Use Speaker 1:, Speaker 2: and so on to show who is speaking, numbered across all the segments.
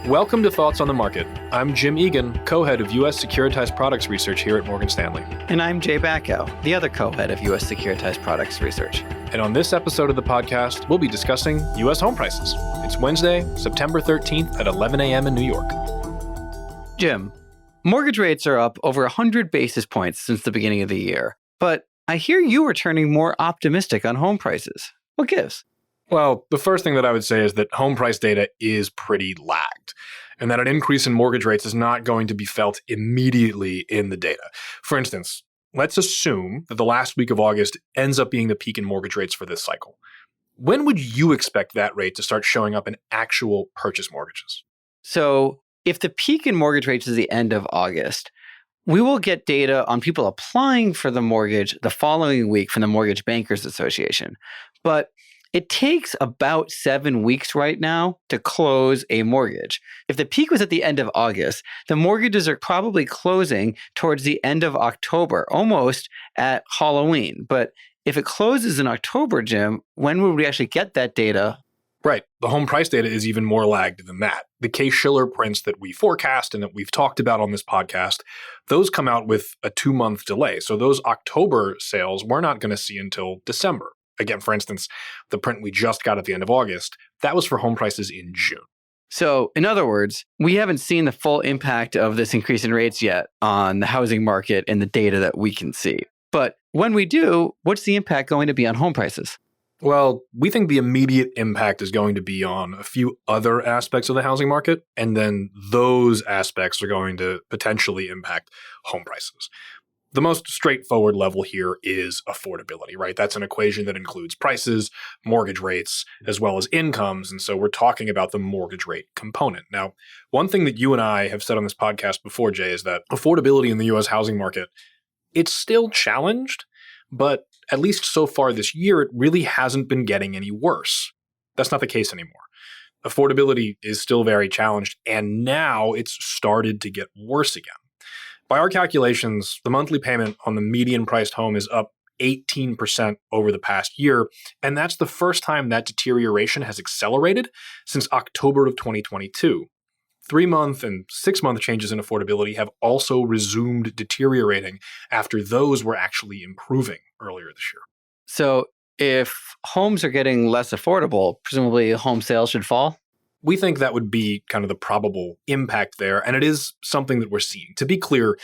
Speaker 1: Welcome to Thoughts on the Market. I'm Jim Egan, co-head of U.S. Securitized Products Research here at Morgan Stanley.
Speaker 2: And I'm Jay Backow, the other co-head of U.S. Securitized Products Research.
Speaker 1: And on this episode of the podcast, we'll be discussing U.S. home prices. It's Wednesday, September 13th at 11 a.m. in New York.
Speaker 2: Jim, mortgage rates are up over 100 basis points since the beginning of the year. But I hear you are turning more optimistic on home prices. What gives?
Speaker 1: Well, the first thing that I would say is that home price data is pretty lagged, and that an increase in mortgage rates is not going to be felt immediately in the data. For instance, let's assume that the last week of August ends up being the peak in mortgage rates for this cycle. When would you expect that rate to start showing up in actual purchase mortgages?
Speaker 2: So if the peak in mortgage rates is the end of August, we will get data on people applying for the mortgage the following week from the Mortgage Bankers Association. But it takes about 7 weeks right now to close a mortgage. If the peak was at the end of August, the mortgages are probably closing towards the end of October, almost at Halloween. But if it closes in October, Jim, when would we actually get that data?
Speaker 1: Right. The home price data is even more lagged than that. The Case-Shiller prints that we forecast and that we've talked about on this podcast, those come out with a 2-month delay. So those October sales we're not going to see until December. Again, for instance, the print we just got at the end of August, that was for home prices in June.
Speaker 2: So, in other words, we haven't seen the full impact of this increase in rates yet on the housing market and the data that we can see. But when we do, what's the impact going to be on home prices?
Speaker 1: Well, we think the immediate impact is going to be on a few other aspects of the housing market, and then those aspects are going to potentially impact home prices. The most straightforward level here is affordability, right? That's an equation that includes prices, mortgage rates, as well as incomes. And so we're talking about the mortgage rate component. Now, one thing that you and I have said on this podcast before, Jay, is that affordability in the U.S. housing market, it's still challenged, but at least so far this year, it really hasn't been getting any worse. That's not the case anymore. Affordability is still very challenged, and now it's started to get worse again. By our calculations, the monthly payment on the median priced home is up 18% over the past year, and that's the first time that deterioration has accelerated since October of 2022. 3-month and 6-month changes in affordability have also resumed deteriorating after those were actually improving earlier this year.
Speaker 2: So if homes are getting less affordable, presumably home sales should fall?
Speaker 1: We think that would be kind of the probable impact there, and it is something that we're seeing. To be clear,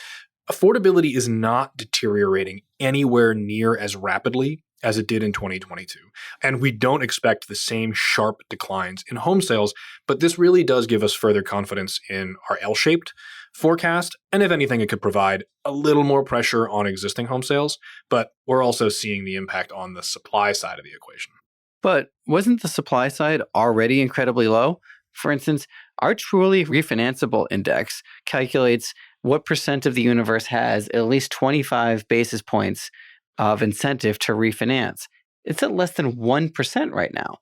Speaker 1: affordability is not deteriorating anywhere near as rapidly as it did in 2022. And we don't expect the same sharp declines in home sales, but this really does give us further confidence in our L-shaped forecast. And if anything, it could provide a little more pressure on existing home sales, but we're also seeing the impact on the supply side of the equation.
Speaker 2: But wasn't the supply side already incredibly low? For instance, our truly refinanceable index calculates what percent of the universe has at least 25 basis points of incentive to refinance. It's at less than 1% right now.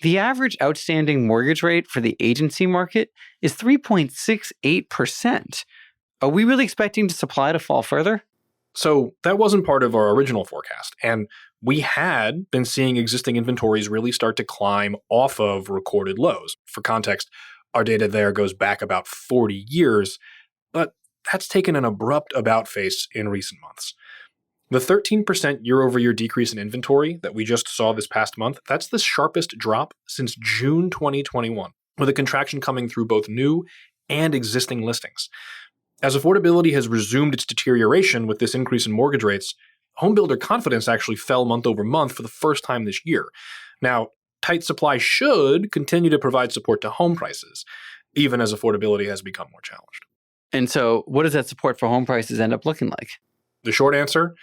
Speaker 2: The average outstanding mortgage rate for the agency market is 3.68%. Are we really expecting the supply to fall further?
Speaker 1: So that wasn't part of our original forecast, and we had been seeing existing inventories really start to climb off of recorded lows. For context, our data there goes back about 40 years, but that's taken an abrupt about-face in recent months. The 13% year-over-year decrease in inventory that we just saw this past month, that's the sharpest drop since June 2021, with a contraction coming through both new and existing listings. As affordability has resumed its deterioration with this increase in mortgage rates, home builder confidence actually fell month over month for the first time this year. Now, tight supply should continue to provide support to home prices, even as affordability has become more challenged.
Speaker 2: And so what does that support for home prices end up looking like?
Speaker 1: The short answer,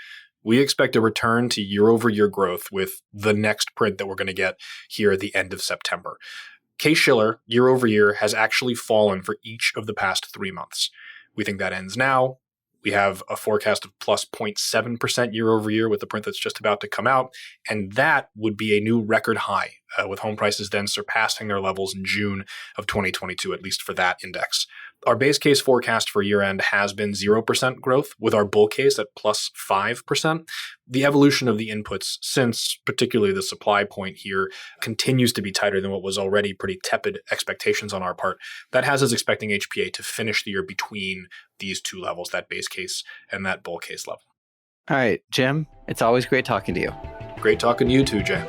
Speaker 1: we expect a return to year-over-year growth with the next print that we're going to get here at the end of September. Case-Shiller, year-over-year, has actually fallen for each of the past 3 months. We think that ends now. We have a forecast of plus 0.7% year over year with the print that's just about to come out. And that would be a new record high, with home prices then surpassing their levels in June of 2022, at least for that index. Our base case forecast for year-end has been 0% growth, with our bull case at plus 5%. The evolution of the inputs since particularly the supply point here continues to be tighter than what was already pretty tepid expectations on our part. That has us expecting HPA to finish the year between these two levels, that base case and that bull case level.
Speaker 2: All right, Jim, it's always great talking to you.
Speaker 1: Great talking to you too, Jay.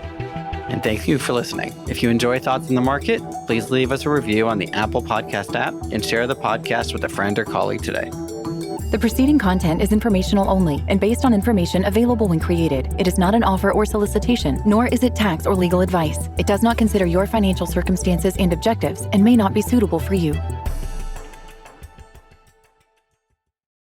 Speaker 2: And thank you for listening. If you enjoy Thoughts in the Market, please leave us a review on the Apple Podcast app and share the podcast with a friend or colleague today.
Speaker 3: The preceding content is informational only and based on information available when created. It is not an offer or solicitation, nor is it tax or legal advice. It does not consider your financial circumstances and objectives and may not be suitable for you.